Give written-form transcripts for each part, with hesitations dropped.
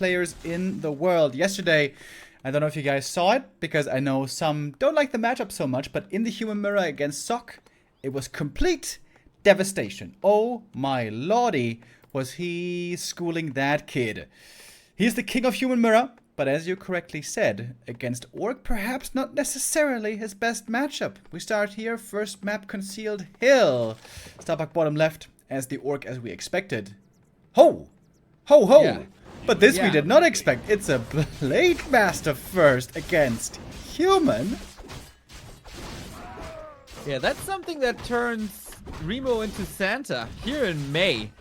players in the world. Yesterday, I don't know if you guys saw it, because I know some don't like the matchup so much, but in the human mirror against Sock, it was complete devastation. Oh my lordy, was he schooling that kid. He's the king of human mirror, but as you correctly said, against Orc, perhaps not necessarily his best matchup. We start here, first map, Concealed Hill. Starbuck bottom left as the Orc as we expected. Ho! Ho ho! Yeah. But this we did not expect. It's a Blade Master first against human. Yeah, that's something that turns Remo into Santa here in May.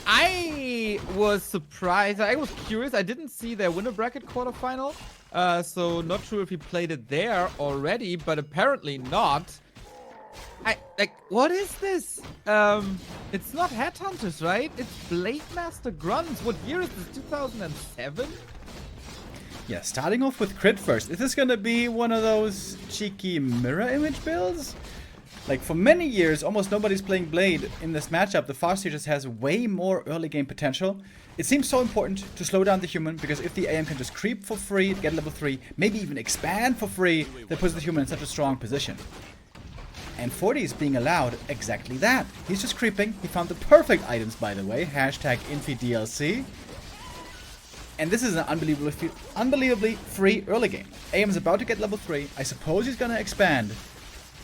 I was surprised. I was curious. I didn't see their winner bracket quarterfinal. So not sure if he played it there already, but apparently not. What is this? It's not Headhunters, right? It's Blade Master Grunts. What year is this? 2007? Yeah, starting off with crit first. Is this gonna be one of those cheeky mirror image builds? Like, for many years, almost nobody's playing Blade in this matchup. The Farseer just has way more early game potential. It seems so important to slow down the human, because if the AM can just creep for free, get level 3, maybe even expand for free, that puts the human in such a strong position. And 40 is being allowed exactly that. He's just creeping. He found the perfect items, by the way. Hashtag InfiDLC. And this is an unbelievably free early game. AM is about to get level 3. I suppose he's gonna expand.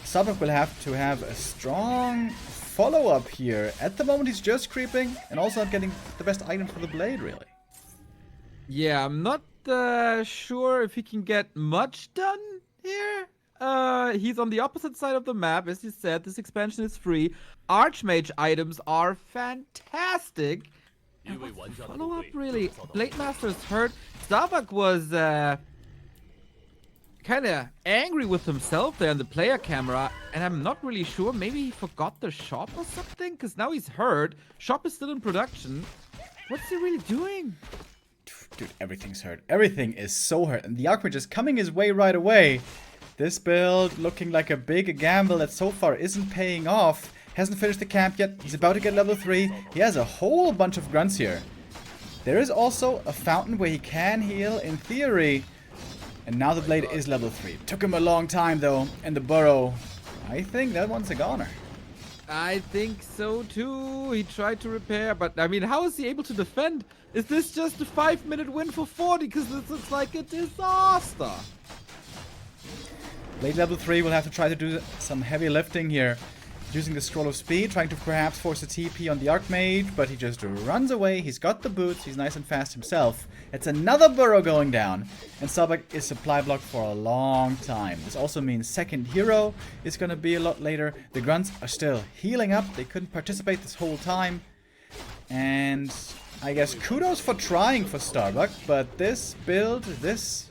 Starbuck will have to have a strong follow-up here. At the moment, he's just creeping and also not getting the best item for the blade, really. Yeah, I'm not sure if he can get much done here. He's on the opposite side of the map. As you said, this expansion is free. Archmage items are fantastic. Follow-up, really. Blade Master is hurt. Starbuck was kind of angry with himself there in the player camera, and I'm not really sure. Maybe he forgot the shop or something, because now he's hurt. Shop is still in production. What's he really doing? Dude, everything's hurt. Everything is so hurt, and the Archmage is coming his way right away. This build looking like a big gamble that so far isn't paying off. Hasn't finished the camp yet. He's about to get level 3. He has a whole bunch of grunts here. There is also a fountain where he can heal in theory. And now the blade is level 3. Took him a long time though. And the burrow, I think that one's a goner. I think so too. He tried to repair, but I mean, how is he able to defend? Is this just a 5-minute win for 40? Because this looks like a disaster. Blade level 3 will have to try to do some heavy lifting here. Using the Scroll of Speed, trying to perhaps force a TP on the Archmage, but he just runs away. He's got the boots, he's nice and fast himself. It's another burrow going down, and Starbuck is supply blocked for a long time. This also means second hero is going to be a lot later. The grunts are still healing up, they couldn't participate this whole time. And I guess kudos for trying for Starbuck, but this build, this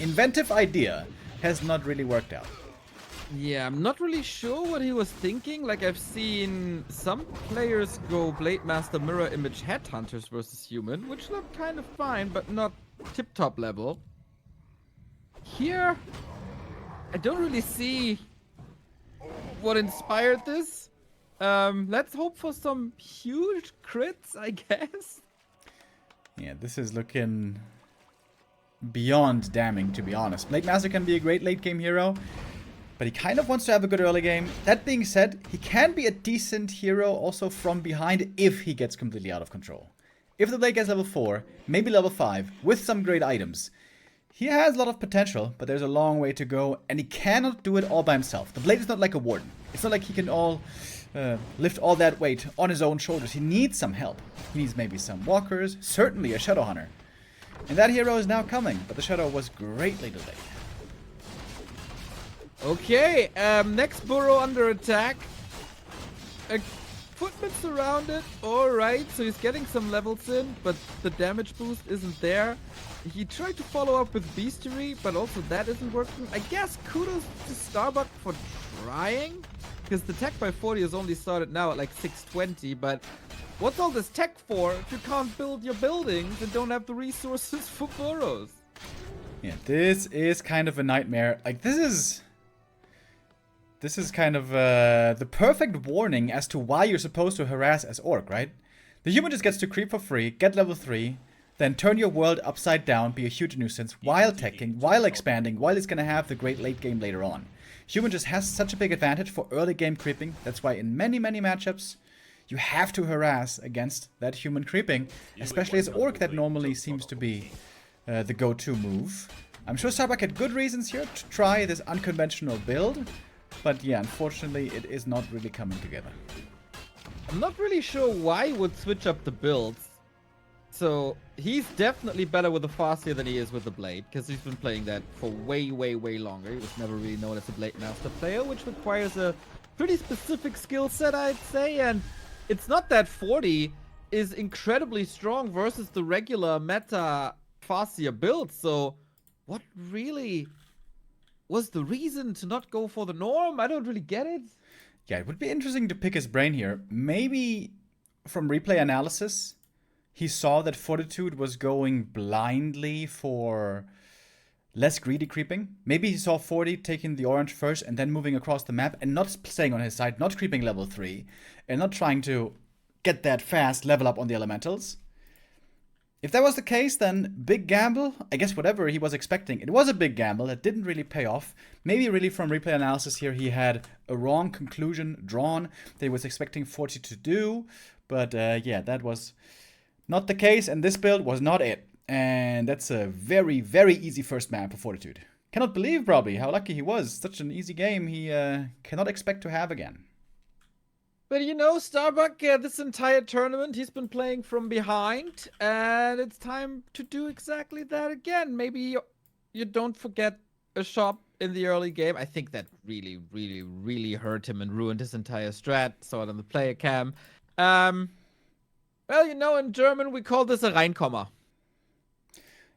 inventive idea has not really worked out. Yeah, I'm not really sure what he was thinking. Like, I've seen some players go Blade Master Mirror Image Headhunters versus Human, which look kind of fine, but not tip-top level. Here, I don't really see what inspired this. Let's hope for some huge crits, I guess. Yeah, this is looking beyond damning, to be honest. Blade Master can be a great late-game hero, but he kind of wants to have a good early game. That being said, he can be a decent hero also from behind if he gets completely out of control. If the blade gets level 4, maybe level 5, with some great items, he has a lot of potential, but there's a long way to go, and he cannot do it all by himself. The blade is not like a warden. It's not like he can lift all that weight on his own shoulders. He needs some help. He needs maybe some walkers, certainly a Shadow Hunter. And that hero is now coming, but the Shadow was greatly delayed. Okay, next burrow under attack. Footman surrounded. Alright, so he's getting some levels in, but the damage boost isn't there. He tried to follow up with Bestiary, but also that isn't working. I guess kudos to Starbuck for trying, because the tech by 40 has only started now at like 620, but what's all this tech for if you can't build your buildings and don't have the resources for burrows? Yeah, this is kind of a nightmare. Like, this is kind of the perfect warning as to why you're supposed to harass as Orc, right? The human just gets to creep for free, get level 3, then turn your world upside down, be a huge nuisance, while teching, while expanding, while it's going to have the great late game later on. Human just has such a big advantage for early game creeping. That's why in many, many matchups, you have to harass against that human creeping, especially as Orc that normally seems to be the go-to move. I'm sure Starbuck had good reasons here to try this unconventional build, but yeah, unfortunately, it is not really coming together. I'm not really sure why he would switch up the builds. So, he's definitely better with the Farseer than he is with the Blade, because he's been playing that for way, way, way longer. He was never really known as a Blade Master player, which requires a pretty specific skill set, I'd say, and it's not that 40 is incredibly strong versus the regular meta Farseer build, so what really was the reason to not go for the norm? I don't really get it. Yeah, it would be interesting to pick his brain here. Maybe from replay analysis, he saw that Fortitude was going blindly for less greedy creeping. Maybe he saw 40 taking the orange first and then moving across the map and not staying on his side, not creeping level 3, and not trying to get that fast level up on the elementals. If that was the case, then big gamble. I guess whatever he was expecting, it was a big gamble that didn't really pay off. Maybe really from replay analysis here, he had a wrong conclusion drawn that he was expecting 40 to do. But yeah, that was not the case, and this build was not it. And that's a very, very easy first map for Fortitude. Cannot believe, probably, how lucky he was. Such an easy game he cannot expect to have again. But you know, Starbuck, this entire tournament, he's been playing from behind, and it's time to do exactly that again. Maybe you don't forget a shop in the early game. I think that really, really, really hurt him and ruined his entire strat. Saw it on the player cam. Well, you know, in German, we call this a Reinkommer.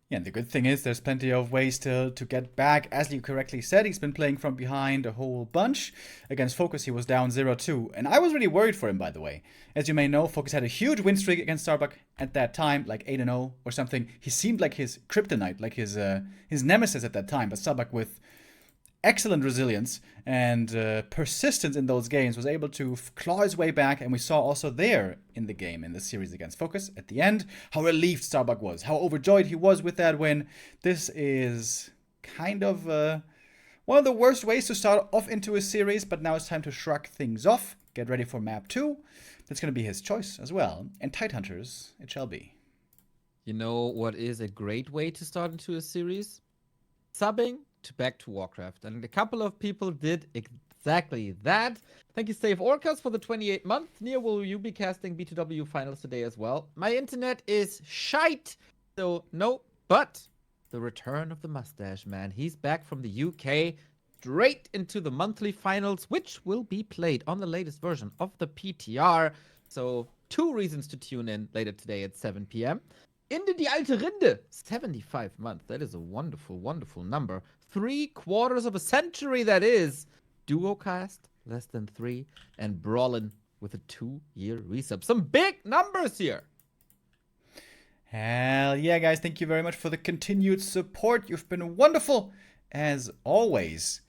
Yeah, and the good thing is there's plenty of ways to get back. As you correctly said, he's been playing from behind a whole bunch. Against Focus, he was down 0-2. And I was really worried for him, by the way. As you may know, Focus had a huge win streak against Starbuck at that time, like 8-0 or something. He seemed like his kryptonite, like his nemesis at that time. But Starbuck, with excellent resilience and persistence in those games, was able to claw his way back, and we saw also there in the game, in the series against Focus, at the end, how relieved Starbuck was, how overjoyed he was with that win. This is kind of one of the worst ways to start off into a series, but now it's time to shrug things off, get ready for map 2. That's going to be his choice as well, and Tidehunters it shall be. You know what is a great way to start into a series? Subbing back to Warcraft, and a couple of people did exactly that. Thank you, Save Orcas, for the 28 months. Nia, will you be casting B2W finals today as well? My internet is shite, so no, but the return of the mustache man. He's back from the UK, straight into the monthly finals, which will be played on the latest version of the PTR. So 2 reasons to tune in later today at 7 p.m. Into die alte Rinde, 75 months. That is a wonderful, wonderful number. 3/4 of a century, that is. Duocast, less than 3. And Brawlin with a 2-year resub. Some big numbers here. Hell yeah, guys. Thank you very much for the continued support. You've been wonderful, as always.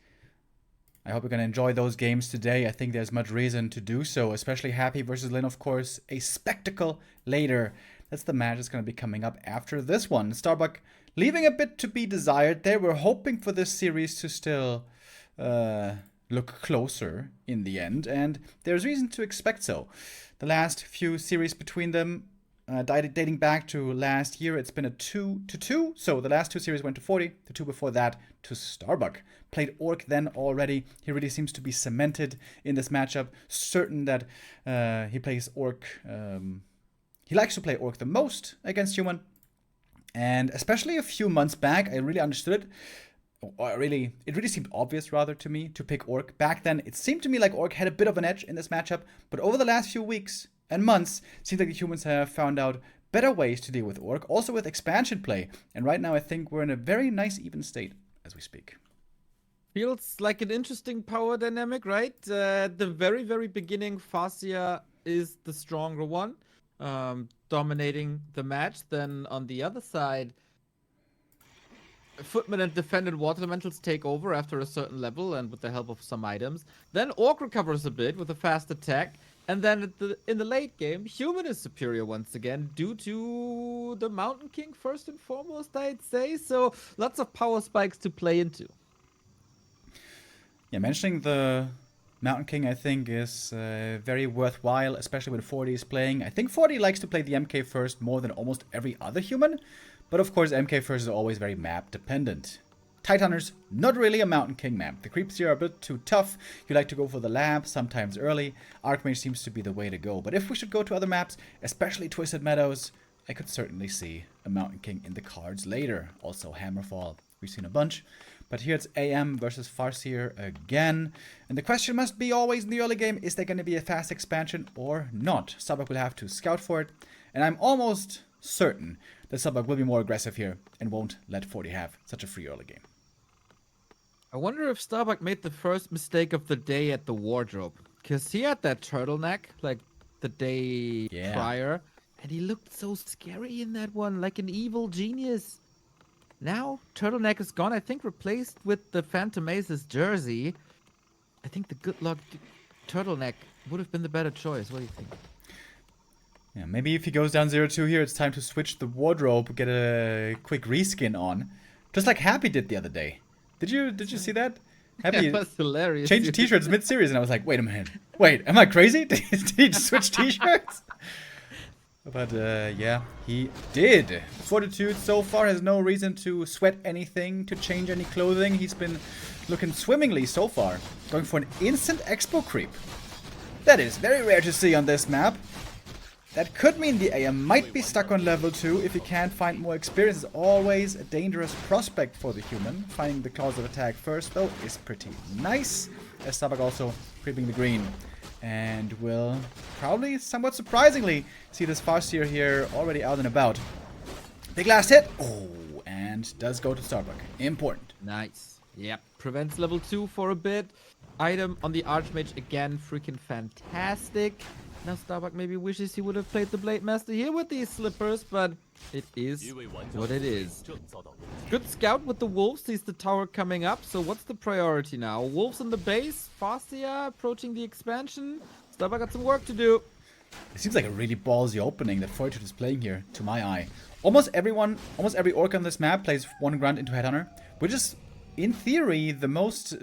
I hope you're going to enjoy those games today. I think there's much reason to do so, especially Happy versus Lin, of course. A spectacle later. That's the match that's going to be coming up after this one. Starbuck leaving a bit to be desired there. We're hoping for this series to still look closer in the end, and there's reason to expect so. The last few series between them, dating back to last year, it's been a 2-2. So the last 2 series went to 40, the 2 before that to Starbuck. Played Orc then already. He really seems to be cemented in this matchup. Certain that he plays Orc. He likes to play Orc the most against Human. And especially a few months back, I really understood it. It really seemed obvious, rather, to me to pick Orc. Back then, it seemed to me like Orc had a bit of an edge in this matchup. But over the last few weeks and months, it seems like the Humans have found out better ways to deal with Orc. Also with expansion play. And right now, I think we're in a very nice, even state as we speak. Feels like an interesting power dynamic, right? At the very, very beginning, Farseer is the stronger one. Dominating the match. Then on the other side, Footman and Defended Water Elementals take over after a certain level and with the help of some items. Then Orc recovers a bit with a fast attack. And then in the late game, human is superior once again due to the Mountain King first and foremost, I'd say. So lots of power spikes to play into. Yeah, mentioning the Mountain King, I think, is very worthwhile, especially when 40 is playing. I think 40 likes to play the MK first more than almost every other human. But of course, MK first is always very map dependent. Tidehunters, not really a Mountain King map. The creeps here are a bit too tough. You like to go for the lab, sometimes early. Archmage seems to be the way to go. But if we should go to other maps, especially Twisted Meadows, I could certainly see a Mountain King in the cards later. Also Hammerfall, we've seen a bunch. But here it's AM versus Farseer again. And the question must be always in the early game, is there going to be a fast expansion or not? Starbuck will have to scout for it. And I'm almost certain that Starbuck will be more aggressive here and won't let 40 have such a free early game. I wonder if Starbuck made the first mistake of the day at the wardrobe. Because he had that turtleneck, like, the day prior. And he looked so scary in that one, like an evil genius. Now, turtleneck is gone, I think replaced with the Phantom Ace's jersey. I think the good luck turtleneck would have been the better choice. What do you think? Yeah, maybe if he goes down 0-2 here, it's time to switch the wardrobe, get a quick reskin on. Just like Happy did the other day. Did you see that? Happy Yeah, that's hilarious. changed t-shirts mid-series, and I was like, wait a minute. Wait, am I crazy? Did he just switch t-shirts? But yeah, he did. Fortitude so far has no reason to sweat anything, to change any clothing. He's been looking swimmingly so far. Going for an instant expo creep. That is very rare to see on this map. That could mean the AM might be stuck on level 2 if he can't find more experience. Is always a dangerous prospect for the human. Finding the claws of attack first, though, is pretty nice. As Starbuck also creeping the green. And will probably, somewhat surprisingly, see this Farseer here already out and about. Big last hit. Oh, and does go to Starbuck. Important. Nice. Yep. Prevents level 2 for a bit. Item on the Archmage again, freaking fantastic. Now Starbuck maybe wishes he would have played the Blade Master here with these slippers, but it is what it is. Good scout with the wolves, sees the tower coming up, so what's the priority now? Wolves in the base, Farseer approaching the expansion. Starbuck got some work to do. It seems like a really ballsy opening that Fortitude is playing here, to my eye. Almost every orc on this map plays one grunt into Headhunter, which is, in theory, the most...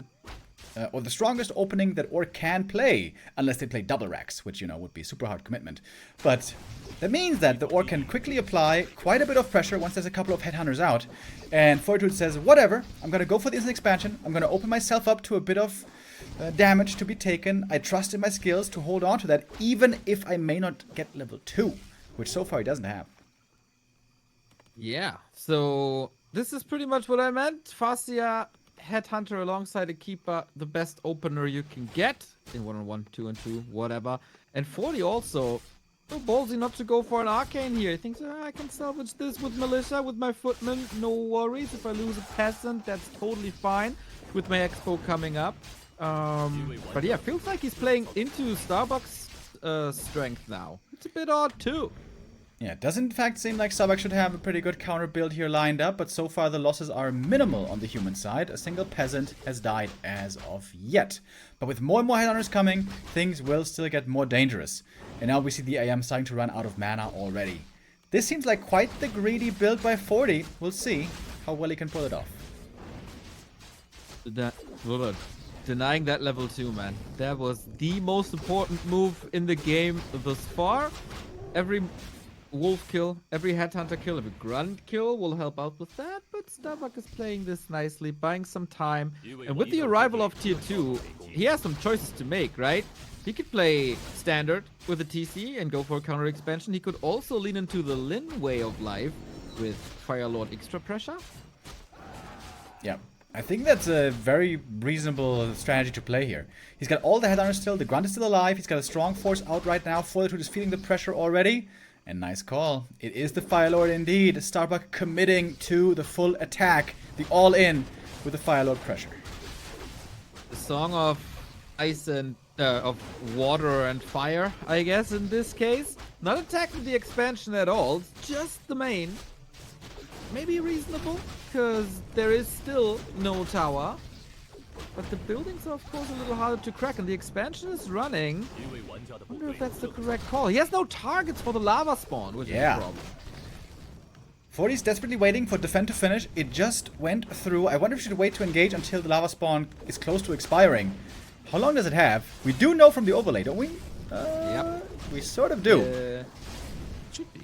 or the strongest opening that Orc can play, unless they play double racks, which, you know, would be super hard commitment. But that means that the Orc can quickly apply quite a bit of pressure once there's a couple of Headhunters out. And Fortitude says, whatever, I'm going to go for the instant expansion. I'm going to open myself up to a bit of damage to be taken. I trust in my skills to hold on to that, even if I may not get level 2, which so far he doesn't have. Yeah, so this is pretty much what I meant. Farseer, Headhunter alongside a Keeper, the best opener you can get in 1-on-1, 2-on-2, whatever. And 40 also, so ballsy not to go for an Arcane here. He thinks, I can salvage this with Militia, with my Footman, no worries. If I lose a Peasant, that's totally fine with my Expo coming up. But yeah, feels like he's playing into Starbuck's strength now. It's a bit odd too. Yeah, it does in fact seem like Starbuck should have a pretty good counter build here lined up, but so far the losses are minimal on the human side. A single peasant has died as of yet. But with more and more headhunters coming, things will still get more dangerous. And now we see the AM starting to run out of mana already. This seems like quite the greedy build by 40. We'll see how well he can pull it off. Denying that level 2, man. That was the most important move in the game thus far. Every wolf kill, every headhunter kill, every grunt kill will help out with that, but Starbuck is playing this nicely, buying some time. And with the arrival of tier 2, he has some choices to make, right? He could play standard with a TC and go for a counter expansion. He could also lean into the Lin way of life with Firelord extra pressure. Yeah, I think that's a very reasonable strategy to play here. He's got all the headhunters still, the grunt is still alive, he's got a strong force out right now. Fortitude is feeling the pressure already. And nice call. It is the Firelord indeed. Starbuck committing to the full attack. The all-in with the Firelord pressure. The song of ice and of water and fire, I guess, in this case. Not attacking the expansion at all. It's just the main. Maybe reasonable, because there is still no tower. But the buildings are, of course, a little harder to crack, and the expansion is running. I wonder if that's the correct call. He has no targets for the lava spawn, which is a problem. 40's desperately waiting for defend to finish. It just went through. I wonder if we should wait to engage until the lava spawn is close to expiring. How long does it have? We do know from the overlay, don't we? Yep. We sort of do. Should be.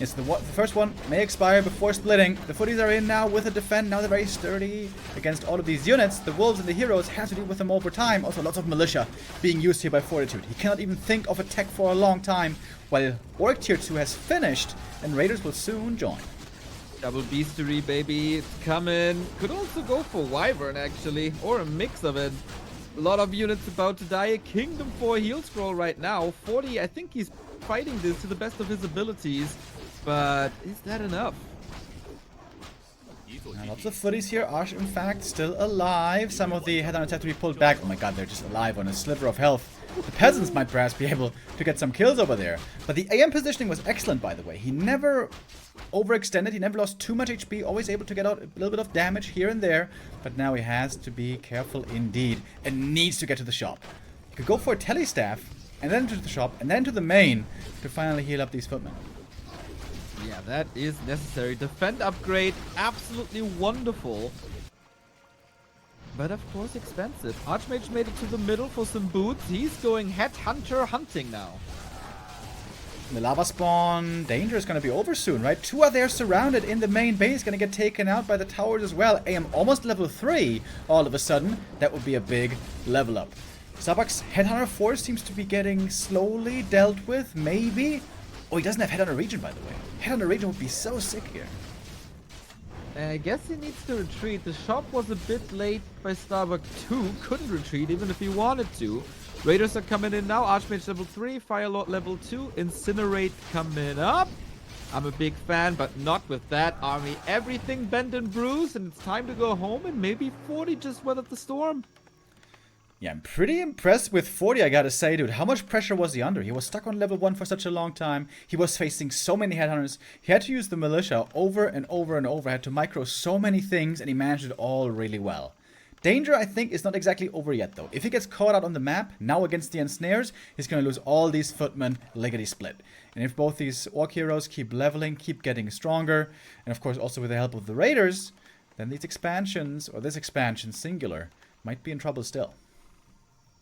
Yes, the first one may expire before splitting. The footies are in now with a defend. Now they're very sturdy against all of these units. The wolves and the heroes have to deal with them over time. Also, lots of militia being used here by Fortitude. He cannot even think of a tech for a long time. While Orc Tier 2 has finished, and Raiders will soon join. Double Beastery, baby. It's coming. Could also go for Wyvern, actually. Or a mix of it. A lot of units about to die. A Kingdom for a heal scroll right now. 40, I think he's fighting this to the best of his abilities. But is that enough? Now, lots of footies here are in fact still alive. Some of the headhunters have to be pulled back. Oh my god, they're just alive on a sliver of health. The peasants might perhaps be able to get some kills over there. But the AM positioning was excellent, by the way. He never overextended. He never lost too much HP. Always able to get out a little bit of damage here and there. But now he has to be careful indeed. And needs to get to the shop. He could go for a telestaff, and then to the shop, and then to the main to finally heal up these footmen. Yeah, that is necessary. Defend upgrade, absolutely wonderful. But of course expensive. Archmage made it to the middle for some boots. He's going headhunter hunting now. The lava spawn danger is going to be over soon, right? Two are there surrounded in the main base, going to get taken out by the towers as well. AM almost level 3 all of a sudden. That would be a big level up. Starbuck's Headhunter Force seems to be getting slowly dealt with, maybe. Oh, he doesn't have Headhunter Region, by the way. Headhunter Region would be so sick here. I guess he needs to retreat. The shop was a bit late by Starbuck too. Couldn't retreat even if he wanted to. Raiders are coming in now. Archmage level 3, Firelord level 2, Incinerate coming up. I'm a big fan, but not with that army. Everything bent and bruised, and it's time to go home, and maybe 40 just weathered the storm. Yeah, I'm pretty impressed with 40, I gotta say, dude. How much pressure was he under? He was stuck on level 1 for such a long time. He was facing so many headhunters. He had to use the militia over and over and over. Had to micro so many things, and he managed it all really well. Danger, I think, is not exactly over yet, though. If he gets caught out on the map, now against the ensnares, he's gonna lose all these footmen lickety-split. And if both these Orc heroes keep leveling, keep getting stronger, and of course also with the help of the Raiders, then these expansions, or this expansion singular, might be in trouble still.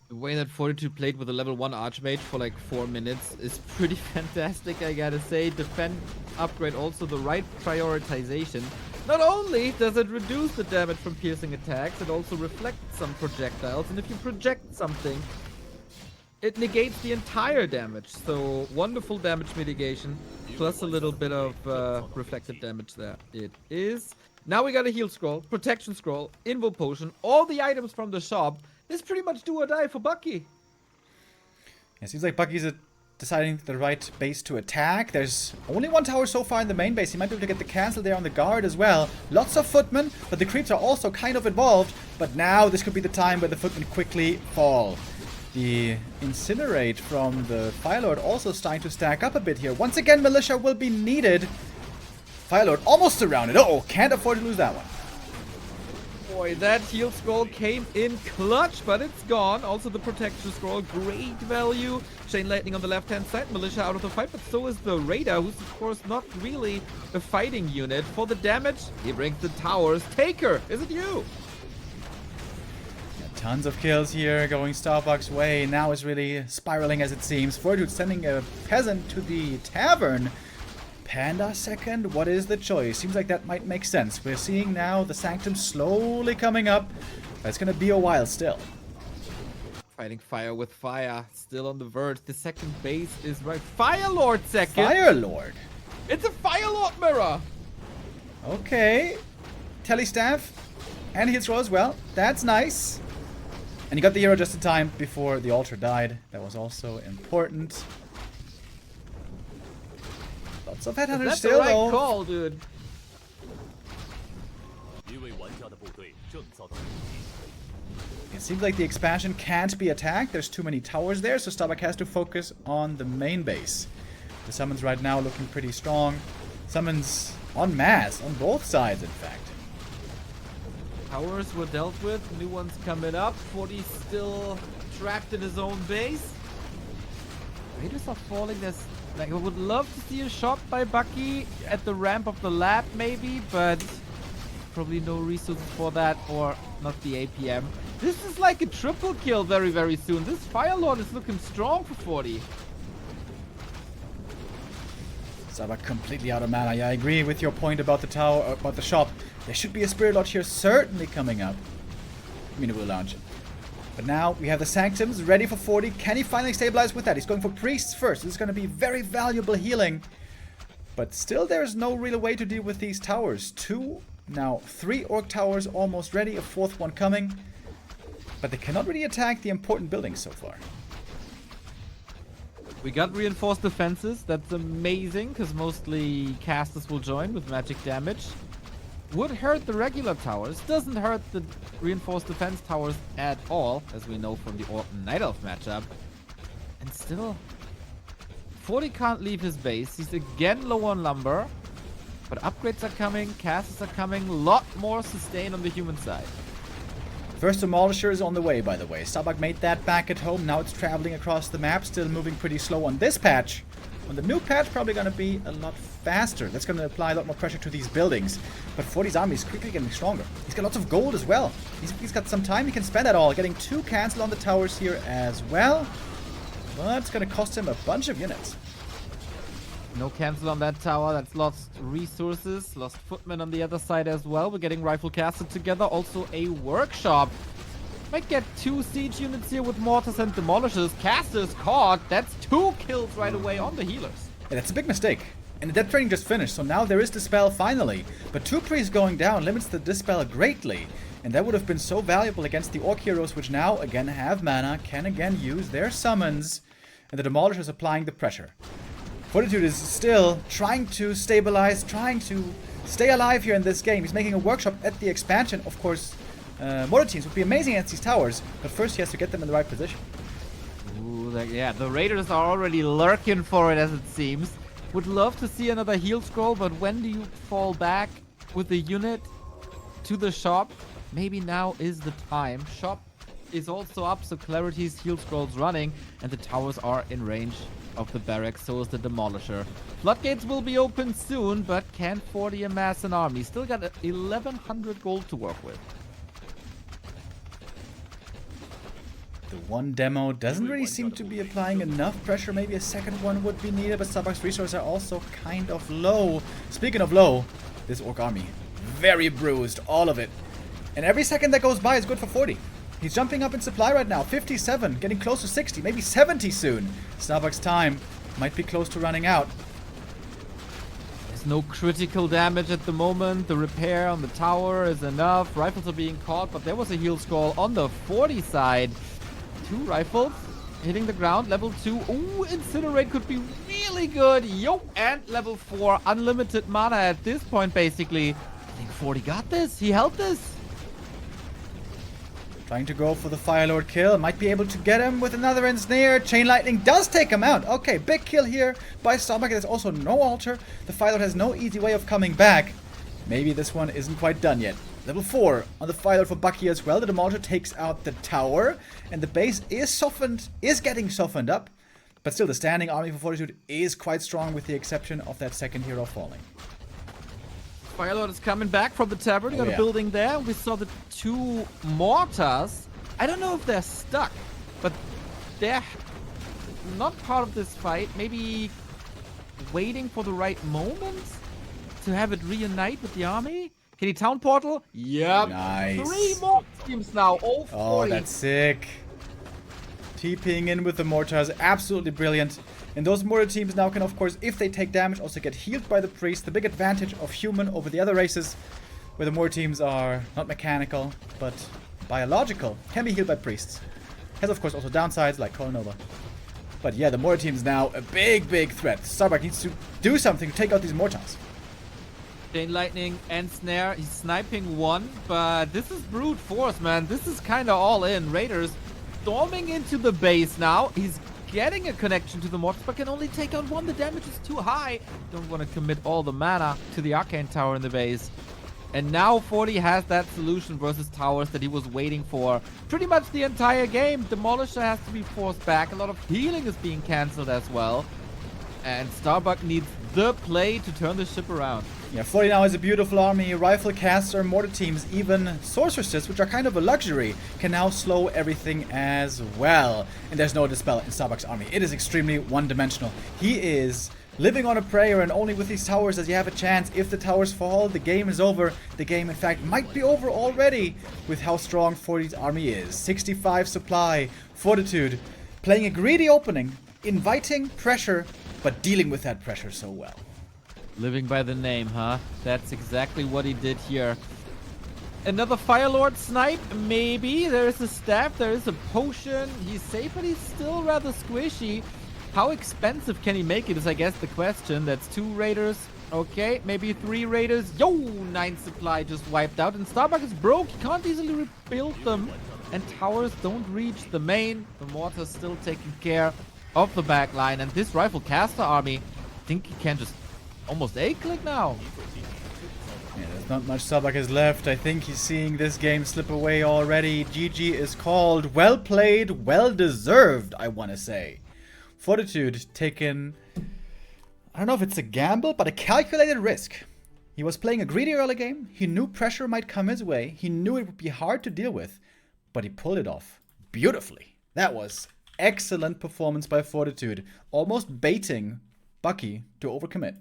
The way that Fortitude played with a level 1 Archmage for like 4 minutes is pretty fantastic, I gotta say. Defend upgrade also the right prioritization. Not only does it reduce the damage from piercing attacks, it also reflects some projectiles. And if you project something, it negates the entire damage. So wonderful damage mitigation, plus a little bit of reflective damage there. It is. Now we got a heal scroll, protection scroll, invo potion, all the items from the shop. This is pretty much do or die for Bucky. It seems like Bucky's deciding the right base to attack. There's only one tower so far in the main base. He might be able to get the cancel there on the guard as well. Lots of footmen, but the creeps are also kind of involved. But now this could be the time where the footmen quickly fall. The Incinerate from the Firelord also starting to stack up a bit here. Once again, militia will be needed. Firelord almost surrounded. Uh-oh, can't afford to lose that one. Boy, that heal scroll came in clutch, but it's gone. Also the protection scroll, great value. Chain lightning on the left-hand side, militia out of the fight, but so is the Raider, who's of course not really a fighting unit. For the damage, he brings the towers. Taker, is it you? Yeah, tons of kills here going Starbuck's way. Now is really spiraling as it seems. Fortitude sending a peasant to the tavern. Panda second? What is the choice? Seems like that might make sense. We're seeing now the Sanctum slowly coming up. But it's gonna be a while still. Fighting fire with fire. Still on the verge. The second base is right. Firelord second. Firelord? It's a Firelord mirror. Okay. Telestaff. And heal scroll as well. That's nice. And he got the hero just in time before the altar died. That was also important. Lots of headhunters That's still, the right though. call, dude. It seems like the expansion can't be attacked. There's too many towers there, so Starbuck has to focus on the main base. The summons right now looking pretty strong. Summons en masse on both sides, in fact. Towers were dealt with. New ones coming up. 40 still trapped in his own base. Raiders are falling. There's like, I would love to see a shot by Bucky at the ramp of the lab maybe, but probably no resources for that, or not the APM. This is like a triple kill very, very soon. This Fire Lord is looking strong for 40. Starbuck completely out of mana. Yeah, I agree with your point about the tower, about the shop. There should be a Spirit Lodge here certainly coming up. I mean, it will launch it. But now we have the Sanctums ready for 40. Can he finally stabilize with that? He's going for Priests first. This is going to be very valuable healing. But still, there's no real way to deal with these towers. 2, now 3 Orc towers almost ready. A 4th one coming. But they cannot really attack the important buildings so far. We got reinforced defenses. That's amazing, because mostly casters will join with magic damage. Would hurt the regular towers. Doesn't hurt the reinforced defense towers at all, as we know from the Orton Night Elf matchup. And still, 40 can't leave his base. He's again low on lumber. But upgrades are coming, casters are coming. A lot more sustain on the human side. First Demolisher is on the way, by the way. Starbuck made that back at home. Now it's traveling across the map. Still moving pretty slow on this patch. On the new patch, probably going to be a lot faster. That's going to apply a lot more pressure to these buildings. But 40's army is quickly getting stronger. He's got lots of gold as well. He's got some time he can spend at all. Getting 2 cancel on the towers here as well. But it's going to cost him a bunch of units. No cancel on that tower. That's lost resources. Lost footmen on the other side as well. We're getting rifle casted together. Also a workshop. Might get 2 siege units here with mortars and demolishers. Casters caught. That's 2 kills right away on the healers. Yeah, that's a big mistake. And the death training just finished, so now there is Dispel finally. But 2 priests going down limits the Dispel greatly. And that would have been so valuable against the Orc heroes, which now again have mana, can again use their summons. And the Demolishers applying the pressure. Fortitude is still trying to stabilize, trying to stay alive here in this game. He's making a workshop at the expansion. Of course, mortar teams would be amazing against these towers, but first he has to get them in the right position. Ooh, yeah, the Raiders are already lurking for it, as it seems. Would love to see another heal scroll, but when do you fall back with the unit to the shop? Maybe now is the time. Shop is also up, so Clarity's heal scroll's running, and the towers are in range of the barracks, so is the Demolisher. Floodgates will be open soon, but can 40 amass an army? Still got 1,100 gold to work with. The one demo doesn't really seem to be applying enough pressure. Maybe a second one would be needed, but Starbuck's resources are also kind of low. Speaking of low, this Orc army, very bruised, all of it. And every second that goes by is good for 40. He's jumping up in supply right now, 57, getting close to 60, maybe 70 soon. Starbuck's time might be close to running out. There's no critical damage at the moment. The repair on the tower is enough. Rifles are being caught, but there was a heal scroll on the 40 side. 2 rifles hitting the ground, level 2. Ooh, Incinerate could be really good. Yo, and level 4, unlimited mana at this point, basically. I think 40 got this. He held this. Trying to go for the Fire Lord kill. Might be able to get him with another Ensnare. Chain Lightning does take him out. Okay, big kill here by Starbuck. There's also no altar. The Fire Lord has no easy way of coming back. Maybe this one isn't quite done yet. Level 4 on the Fire Lord for Bucky as well. The Demolisher takes out the tower. And the base is softened, is getting softened up. But still, the standing army for Fortitude is quite strong with the exception of that second hero falling. Firelord is coming back from the tavern. Got a building there. We saw the 2 mortars. I don't know if they're stuck, but they're not part of this fight. Maybe waiting for the right moment to have it reunite with the army. Can he town portal? Yep. Nice. 3 more teams now. All 40. Oh, that's sick. TPing in with the mortars. Absolutely brilliant. And those mortar teams now can, of course, if they take damage, also get healed by the priest. The big advantage of human over the other races, where the mortar teams are not mechanical, but biological, can be healed by priests. Has, of course, also downsides like Colnova. But yeah, the mortar team is now a big, big threat. Starbuck needs to do something to take out these mortars. Chain Lightning and Snare. He's sniping 1, but this is brute force, man. This is kind of all in. Raiders storming into the base now. He's getting a connection to the mortars, but can only take out 1. The damage is too high. Don't want to commit all the mana to the Arcane Tower in the base. And now 40 has that solution versus towers that he was waiting for pretty much the entire game. Demolisher has to be forced back. A lot of healing is being cancelled as well. And Starbuck needs the play to turn the ship around. Yeah, 40 now has a beautiful army, rifle caster, mortar teams, even sorceresses, which are kind of a luxury, can now slow everything as well. And there's no dispel in Starbuck's army. It is extremely one-dimensional. He is living on a prayer, and only with these towers does he have a chance. If the towers fall, the game is over. The game, in fact, might be over already with how strong 40's army is. 65 supply, Fortitude, playing a greedy opening, inviting pressure, but dealing with that pressure so well. Living by the name, huh? That's exactly what he did here. Another Fire Lord snipe, maybe. There is a staff, there is a potion. He's safe, but he's still rather squishy. How expensive can he make it is, I guess, the question. That's 2 raiders. Okay, maybe 3 raiders. Yo, 9 supply just wiped out. And Starbuck is broke. He can't easily rebuild them. And towers don't reach the main. The mortar's still taking care of the back line. And this rifle caster army, I think he can just almost A-click now. Yeah, there's not much Starbuck has left. I think he's seeing this game slip away already. GG is called. Well played, well deserved, I want to say. Fortitude taken, I don't know if it's a gamble, but a calculated risk. He was playing a greedy early game. He knew pressure might come his way. He knew it would be hard to deal with, but he pulled it off beautifully. That was excellent performance by Fortitude, almost baiting Bucky to overcommit.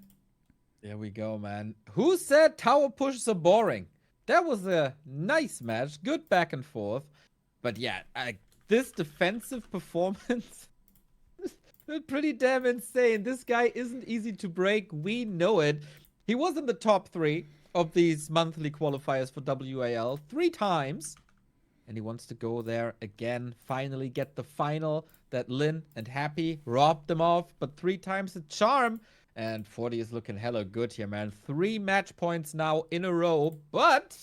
There we go, man. Who said tower pushes are boring? That was a nice match. Good back and forth. But yeah, this defensive performance is pretty damn insane. This guy isn't easy to break. We know it. He was in the top 3 of these monthly qualifiers for WAL 3 times. And he wants to go there again. Finally get the final that Lin and Happy robbed them of. But 3 times the charm. And 40 is looking hella good here, man. 3 match points now in a row. But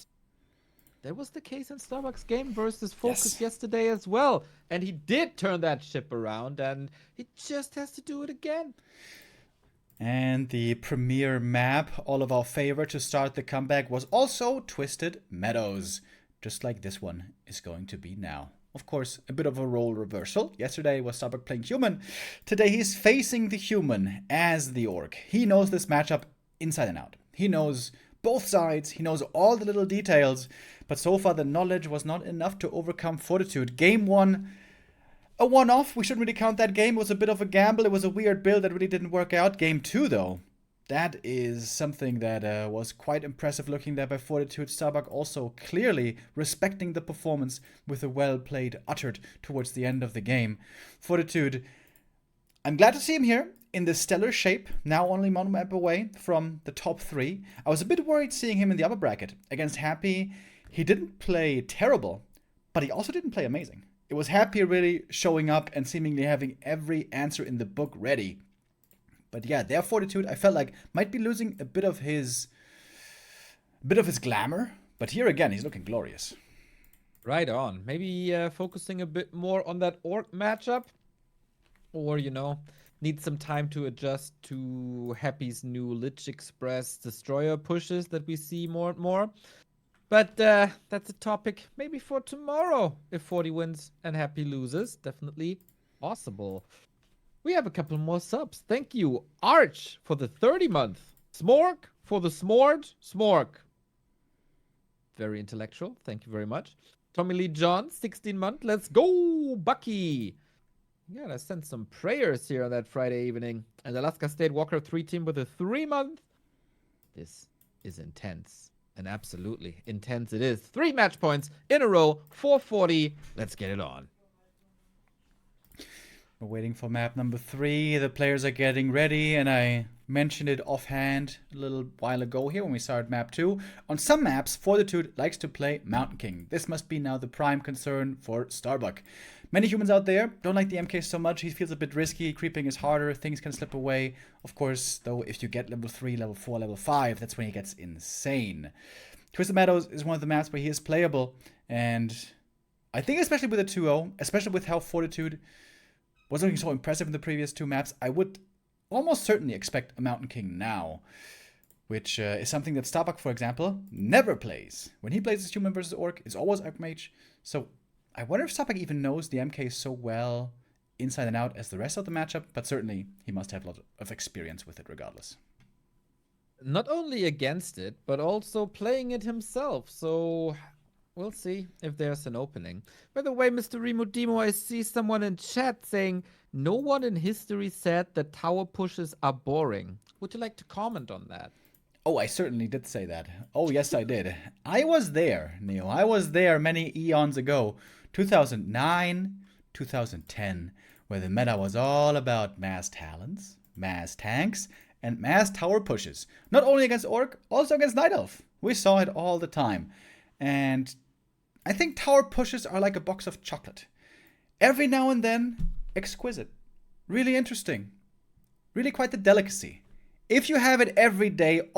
that was the case in Starbuck's game versus Focus yesterday as well. And he did turn that ship around. And he just has to do it again. And the premier map, all of our favorite to start the comeback, was also Twisted Meadows. Just like this one is going to be now. Of course, a bit of a role reversal. Yesterday was Starbuck playing human. Today he's facing the human as the orc. He knows this matchup inside and out. He knows both sides. He knows all the little details. But so far the knowledge was not enough to overcome Fortitude. Game 1, a one-off. We shouldn't really count that game. It was a bit of a gamble. It was a weird build that really didn't work out. Game 2, though. That is something that was quite impressive looking there by Fortitude. Starbuck also clearly respecting the performance with a well-played uttered towards the end of the game. Fortitude, I'm glad to see him here in this stellar shape, now only one map away from the top 3. I was a bit worried seeing him in the upper bracket. Against Happy, he didn't play terrible, but he also didn't play amazing. It was Happy really showing up and seemingly having every answer in the book ready. But yeah, their Fortitude, I felt like, might be losing a bit of his glamour. But here again, he's looking glorious. Right on. Maybe focusing a bit more on that orc matchup. Or, you know, need some time to adjust to Happy's new Lich Express Destroyer pushes that we see more and more. But that's a topic maybe for tomorrow. If 40 wins and Happy loses, definitely possible. We have a couple more subs. Thank you, Arch, for the 30-month. Smork for the Smord. Smork. Very intellectual. Thank you very much. Tommy Lee John, 16-month. Let's go, Bucky. Yeah, I sent some prayers here on that Friday evening. And Alaska State Warcraft 3 team with a 3-month. This is intense. And absolutely intense it is. 3 match points in a row. 440. Let's get it on. We're waiting for map number 3. The players are getting ready, and I mentioned it offhand a little while ago here when we started map 2. On some maps, Fortitude likes to play Mountain King. This must be now the prime concern for Starbuck. Many humans out there don't like the MK so much. He feels a bit risky. Creeping is harder. Things can slip away. Of course, though, if you get level 3, level 4, level 5, that's when he gets insane. Twisted Meadows is one of the maps where he is playable, and I think especially with a 2-0, especially with how Fortitude was looking so impressive in the previous 2 maps, I would almost certainly expect a Mountain King now. which is something that Starbuck, for example, never plays. When he plays his human versus orc, it's always Archmage. So I wonder if Starbuck even knows the MK so well inside and out as the rest of the matchup, but certainly he must have a lot of experience with it regardless. Not only against it, but also playing it himself. So we'll see if there's an opening. By the way, Mr. Remo Demo, I see someone in chat saying, no one in history said that tower pushes are boring. Would you like to comment on that? Oh, I certainly did say that. Oh, yes, I did. I was there, Neo. I was there many eons ago. 2009, 2010, where the meta was all about mass talents, mass tanks, and mass tower pushes. Not only against Orc, also against Night Elf. We saw it all the time. And I think tower pushes are like a box of chocolate. Every now and then, exquisite. Really interesting. Really quite the delicacy. If you have it every day,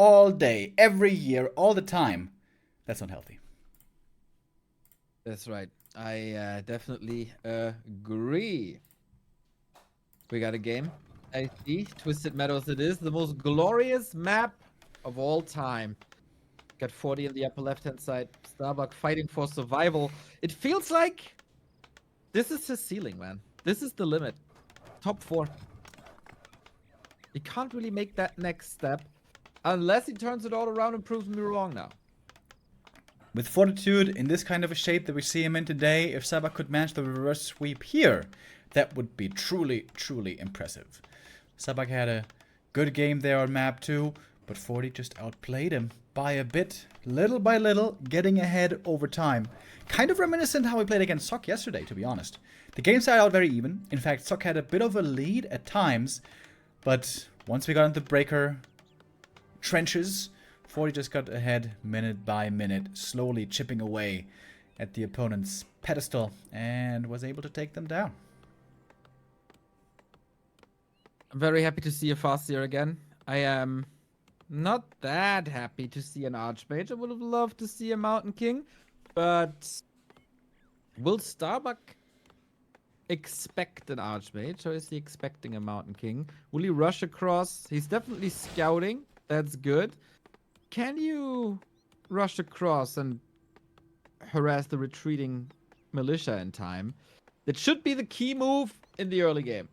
every year, all the time, that's not healthy. That's right. I definitely agree. We got a game. I see. Twisted Meadows it is. The most glorious map of all time. Got 40 in the upper left-hand side. Starbuck fighting for survival. It feels like this is his ceiling, man. This is the limit. Top 4. He can't really make that next step unless he turns it all around and proves me wrong now. With Fortitude in this kind of a shape that we see him in today, if Starbuck could manage the reverse sweep here, that would be truly, truly impressive. Starbuck had a good game there on map 2, but 40 just outplayed him by a bit, little by little, getting ahead over time. Kind of reminiscent how we played against Sok yesterday, to be honest. The game started out very even. In fact, Sok had a bit of a lead at times, but once we got into the breaker trenches, 40 just got ahead minute by minute, slowly chipping away at the opponent's pedestal and was able to take them down. I'm very happy to see a Farseer again. I am not that happy to see an Archmage. I would have loved to see a Mountain King, but will Starbuck expect an Archmage, or is he expecting a Mountain King? Will he rush across? He's definitely scouting. That's good. Can you rush across and harass the retreating militia in time? That should be the key move in the early game.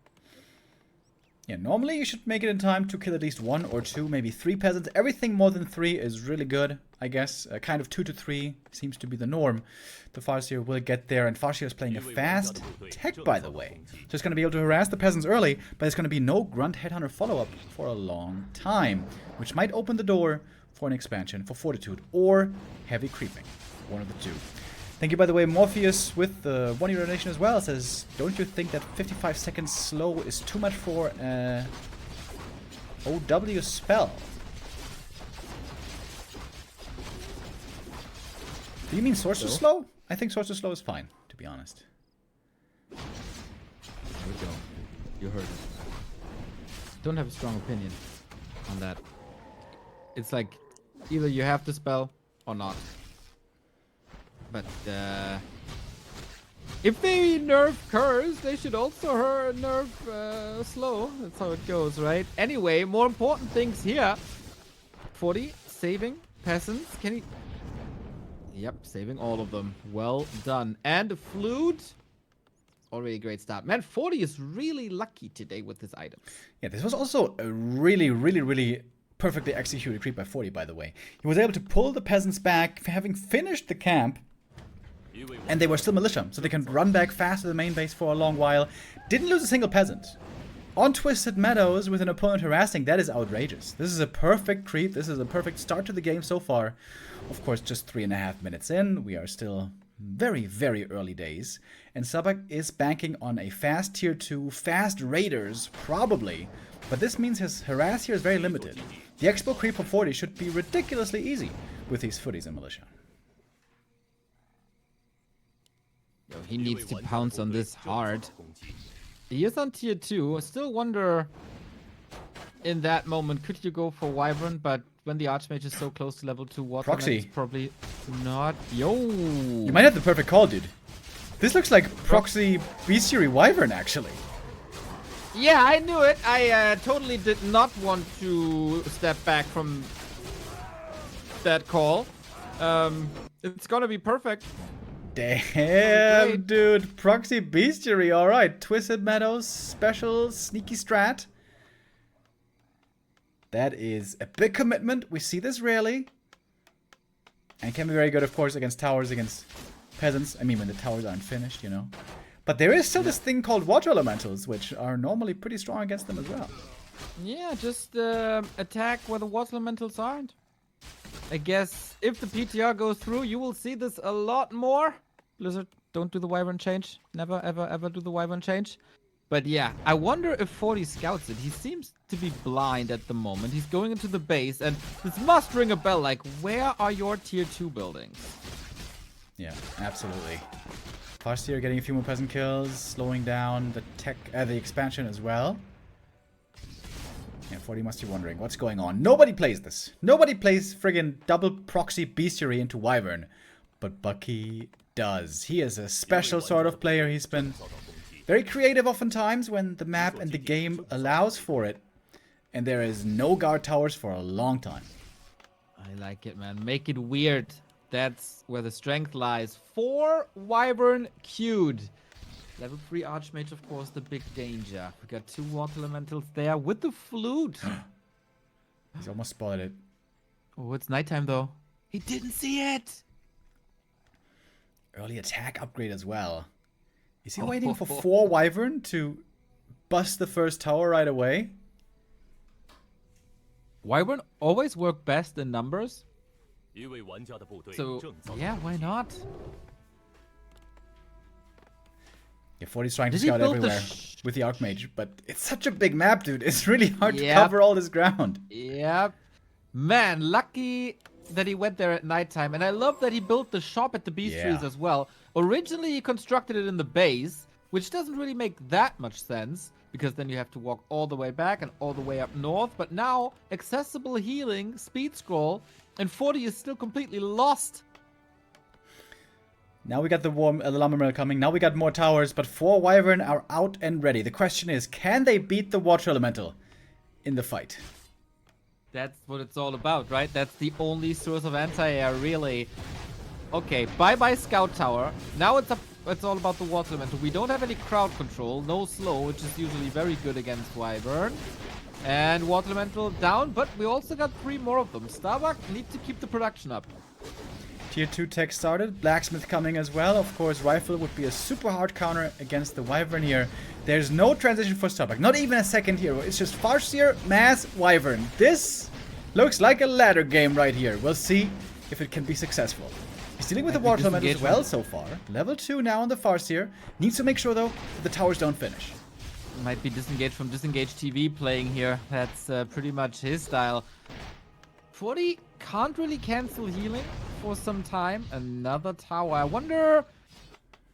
Yeah, normally you should make it in time to kill at least 1 or 2, maybe 3 peasants. Everything more than 3 is really good, I guess. Kind of 2 to 3 seems to be the norm. The Farseer will get there, and Farseer is playing a fast tech, by the way. So he's going to be able to harass the peasants early, but there's going to be no Grunt Headhunter follow-up for a long time, which might open the door for an expansion for Fortitude or heavy creeping. One of the two. Thank you, by the way, Morpheus with the 1-year donation as well. Says, don't you think that 55 seconds slow is too much for OW spell? Do you mean Sorcerer Slow? I think Sorcerer Slow is fine, to be honest. There we go. You heard it. Don't have a strong opinion on that. It's like, either you have the spell or not. But if they nerf Curse, they should also nerf Slow. That's how it goes, right? Anyway, more important things here. 40 saving peasants. Can he? Yep, saving all of them. Well done. And the flute. Already a great start. Man, 40 is really lucky today with this item. Yeah, this was also a really perfectly executed creep by 40, by the way. He was able to pull the peasants back, having finished the camp. And they were still militia, so they can run back fast to the main base for a long while. Didn't lose a single peasant. On Twisted Meadows with an opponent harassing, that is outrageous. This is a perfect creep. This is a perfect start to the game so far. Of course, just 3.5 minutes in. We are still very early days. And Starbuck is banking on a fast tier 2, fast raiders, probably. But this means his harass here is very limited. The Expo creep for 40 should be ridiculously easy with these footies and militia. Yo, he needs to pounce on this hard. He is on tier 2. I still wonder, in that moment, could you go for Wyvern? But when the Archmage is so close to level 2 water, Proxy. Probably not. Yo! You might have the perfect call, dude. This looks like Proxy Bestiary Wyvern, actually. Yeah, I knew it. I totally did not want to step back from that call. It's gonna be perfect. Damn, dude. Proxy Bestiary. All right. Twisted Meadows, special, sneaky strat. That is a big commitment. We see this rarely. And can be very good, of course, against towers, against peasants. I mean, when the towers aren't finished, you know. But there is still this thing called water elementals, which are normally pretty strong against them as well. Yeah, just attack where the water elementals aren't. I guess if the PTR goes through, you will see this a lot more. Blizzard, don't do the Wyvern change. Never, ever, ever do the Wyvern change. But yeah, I wonder if 40 scouts it. He seems to be blind at the moment. He's going into the base, and this must ring a bell. Like, where are your tier 2 buildings? Yeah, absolutely. Farseer getting a few more peasant kills, slowing down the the expansion as well. Yeah, 40 must be wondering what's going on. Nobody plays this. Nobody plays friggin' double proxy bestiary into Wyvern. But Bucky does. He is a special sort of player. He's been very creative oftentimes when the map and the game allows for it. And there is no guard towers for a long time. I like it, man. Make it weird. That's where the strength lies. 4 Wyvern queued. Level 3 Archmage, of course, the big danger. We got 2 Water Elementals there with the flute. He's almost spotted it. Oh, it's nighttime, though. He didn't see it. Early attack upgrade as well. Is he waiting for 4 Wyvern to bust the first tower right away? Wyvern always work best in numbers. So, yeah, why not? Yeah, 40's trying to scout everywhere with the Archmage, but it's such a big map, dude. It's really hard to cover all this ground. Yep. Man, lucky that he went there at nighttime. And I love that he built the shop at the Beastries as well. Originally, he constructed it in the base, which doesn't really make that much sense, because then you have to walk all the way back and all the way up north. But now, accessible healing, speed scroll, and 40 is still completely lost. Now we got the lumber mill coming. Now we got more towers, but 4 Wyvern are out and ready. The question is, can they beat the Water Elemental in the fight? That's what it's all about, right? That's the only source of anti-air, really. Okay, bye-bye Scout Tower. Now it's all about the Water Elemental. We don't have any crowd control, no slow, which is usually very good against Wyvern. And Water Elemental down, but we also got 3 more of them. Starbuck need to keep the production up. Tier 2 tech started. Blacksmith coming as well. Of course, Rifle would be a super hard counter against the Wyvern here. There's no transition for Starbuck. Not even a second hero. It's just Farseer, Mass, Wyvern. This looks like a ladder game right here. We'll see if it can be successful. He's dealing with the Water Elemental as well so far. Level 2 now on the Farseer. Needs to make sure, though, that the towers don't finish. Might be disengaged from Disengage TV playing here. That's pretty much his style. 40 can't really cancel healing for some time. Another tower. I wonder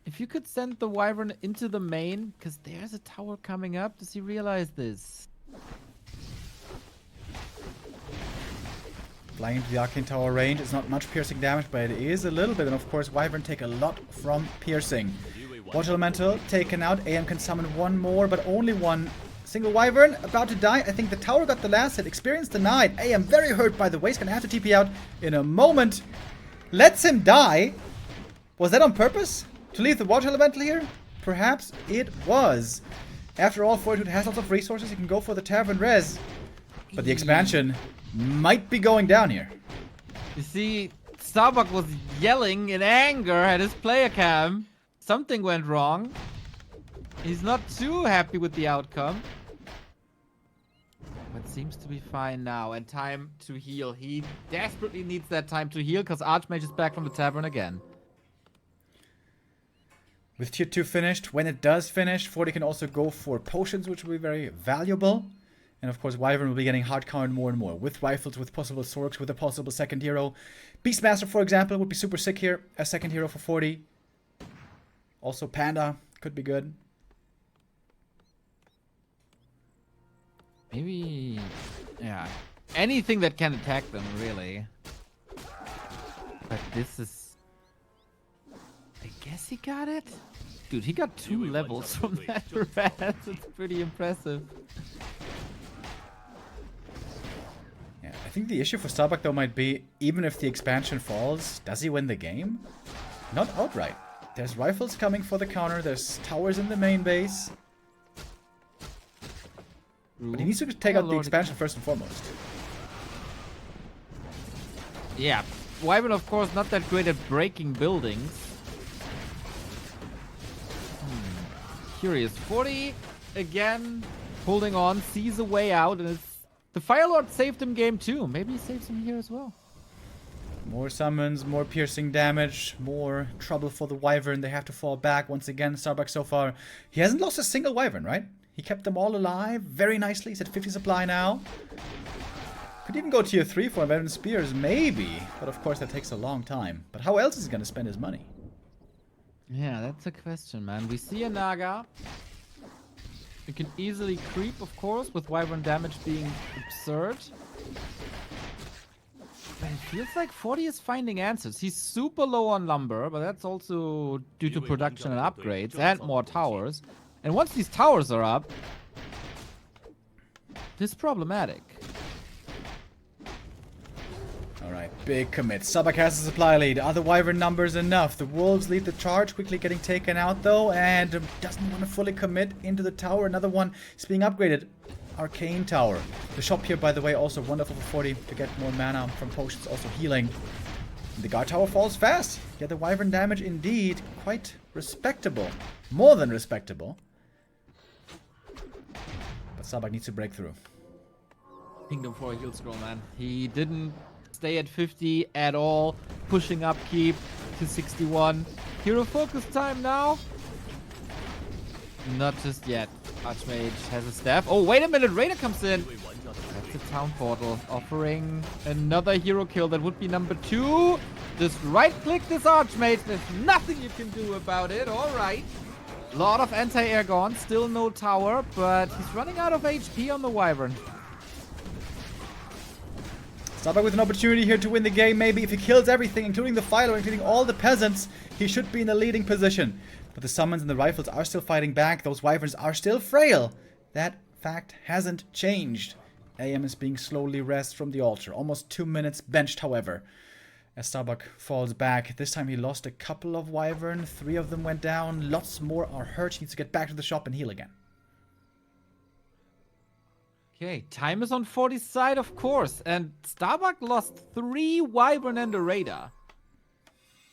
if you could send the Wyvern into the main, because there's a tower coming up. Does he realize this? Flying into the Arcane Tower range. It's not much piercing damage, but it is a little bit. And of course, Wyvern take a lot from piercing. Water Elemental taken out. AM can summon one more, but only one. Single Wyvern about to die. I think the tower got the last hit. Experience denied. AM very hurt by the way. He's gonna have to TP out in a moment. Lets him die. Was that on purpose? To leave the Water Elemental here? Perhaps it was. After all, Fortitude has lots of resources. He can go for the Tavern Res. But the expansion might be going down here. You see, Starbuck was yelling in anger at his player cam. Something went wrong. He's not too happy with the outcome. But seems to be fine now. And time to heal. He desperately needs that time to heal because Archmage is back from the tavern again. With tier 2 finished, when it does finish, 40 can also go for potions, which will be very valuable. And of course, Wyvern will be getting hard countered more and more. With rifles, with possible Sorks, with a possible second hero. Beastmaster, for example, would be super sick here. A second hero for 40. Also Panda could be good. Maybe, yeah, anything that can attack them, really. But this is, I guess he got it? Dude, he got 2 levels from that rat. It's pretty impressive. Yeah, I think the issue for Starbuck though might be, even if the expansion falls, does he win the game? Not outright. There's rifles coming for the counter, there's towers in the main base. But he needs to take out the expansion first and foremost. Yeah, Wyvern of course not that great at breaking buildings. Curious. 40 again, holding on, sees a way out, and it's the Fire Lord saved him game 2. Maybe he saves him here as well. More summons, more piercing damage, more trouble for the Wyvern. They have to fall back once again. Starbuck so far, he hasn't lost a single Wyvern, right? He kept them all alive very nicely. He's at 50 supply now. Could even go tier 3 for Veteran Spears, maybe. But of course that takes a long time. But how else is he going to spend his money? Yeah, that's a question, man. We see a Naga. You can easily creep, of course, with Wyvern damage being absurd. But it feels like 40 is finding answers. He's super low on lumber, but that's also due to production and upgrades and more towers. And once these towers are up, this is problematic. Alright, big commit. Starbuck has the supply lead. Are the Wyvern numbers enough? The Wolves lead the charge, quickly getting taken out though, and doesn't want to fully commit into the tower. Another one is being upgraded. Arcane Tower. The shop here, by the way, also wonderful for 40 to get more mana from potions, also healing. The guard tower falls fast. Yeah, the Wyvern damage indeed quite respectable. More than respectable. But Starbuck needs to break through. Kingdom for a heal scroll, man. He didn't stay at 50 at all. Pushing up keep to 61. Hero focus time now. Not just yet. Archmage has a staff. Oh, wait a minute. Raider comes in. That's the town portal. Offering another hero kill. That would be number 2. Just right-click this Archmage. There's nothing you can do about it. All right. Lot of anti-air gone. Still no tower, but he's running out of HP on the Wyvern. Starbuck with an opportunity here to win the game. Maybe if he kills everything, including the Philo, including all the peasants, he should be in a leading position. But the summons and the rifles are still fighting back. Those Wyverns are still frail. That fact hasn't changed. AM is being slowly rezzed from the altar. Almost 2 minutes benched, however. As Starbuck falls back. This time he lost a couple of Wyvern. 3 of them went down. Lots more are hurt. He needs to get back to the shop and heal again. Okay, time is on 40's side, of course. And Starbuck lost 3 Wyvern and a Raider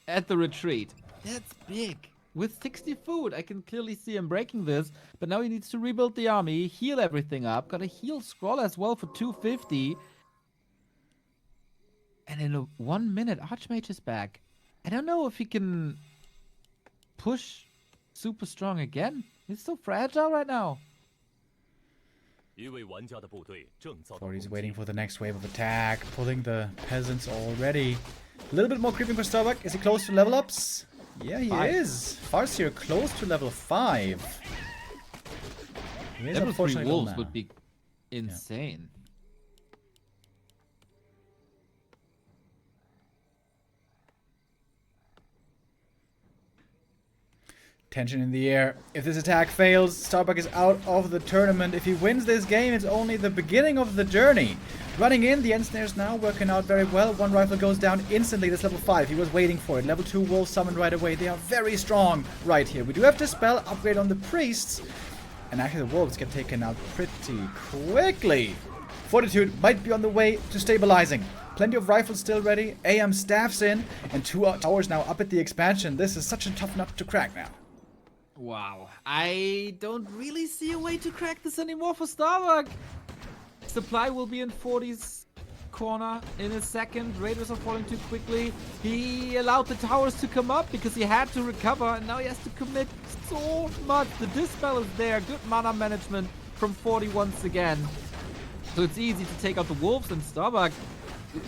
at the retreat. That's big. With 60 food, I can clearly see him breaking this. But now he needs to rebuild the army, heal everything up. Got a heal scroll as well for 250. And in a 1 minute, Archmage is back. I don't know if he can push super strong again. He's so fragile right now. 40's waiting for the next wave of attack, pulling the peasants already. A little bit more creeping for Starbuck. Is he close to level ups? Yeah, he is. Farseer close to level 5. He is Level 3 unfortunately wolves low would now. be insane. Tension in the air. If this attack fails, Starbuck is out of the tournament. If he wins this game, it's only the beginning of the journey. Running in, the end snares now working out very well. 1 rifle goes down instantly. That's level 5. He was waiting for it. Level 2 wolves summoned right away. They are very strong right here. We do have to spell upgrade on the priests. And actually the wolves get taken out pretty quickly. Fortitude might be on the way to stabilizing. Plenty of rifles still ready. AM staffs in. And 2 towers now up at the expansion. This is such a tough nut to crack now. Wow. I don't really see a way to crack this anymore for Starbuck. Supply will be in 40's corner in a second. Raiders are falling too quickly. He allowed the towers to come up because he had to recover, and now he has to commit so much. The dispel is there. Good mana management from 40 once again. So it's easy to take out the wolves and Starbuck.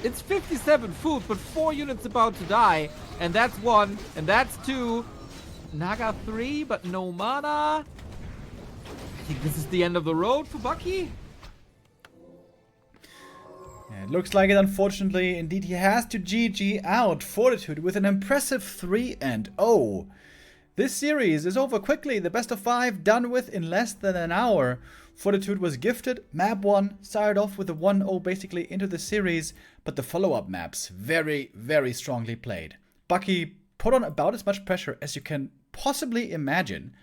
It's 57 food, but 4 units about to die. And that's 1, and that's 2. Naga 3, but no mana. I think this is the end of the road for Bucky. Yeah, it looks like it, unfortunately. Indeed, he has to GG out. Fortitude with an impressive 3-0. This series is over quickly. The best of 5 done with in less than an hour. Fortitude was gifted. Map 1 started off with a 1-0 basically into the series, but the follow-up maps very, very strongly played. Bucky put on about as much pressure as you can possibly imagine,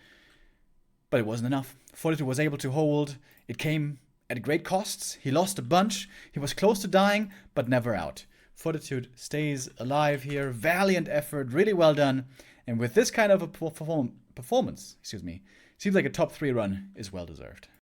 but it wasn't enough. Fortitude was able to hold. It came at great costs. He lost a bunch. He was close to dying, but never out. Fortitude stays alive here. Valiant effort, really well done. And with this kind of a performance, seems like a top 3 run is well deserved.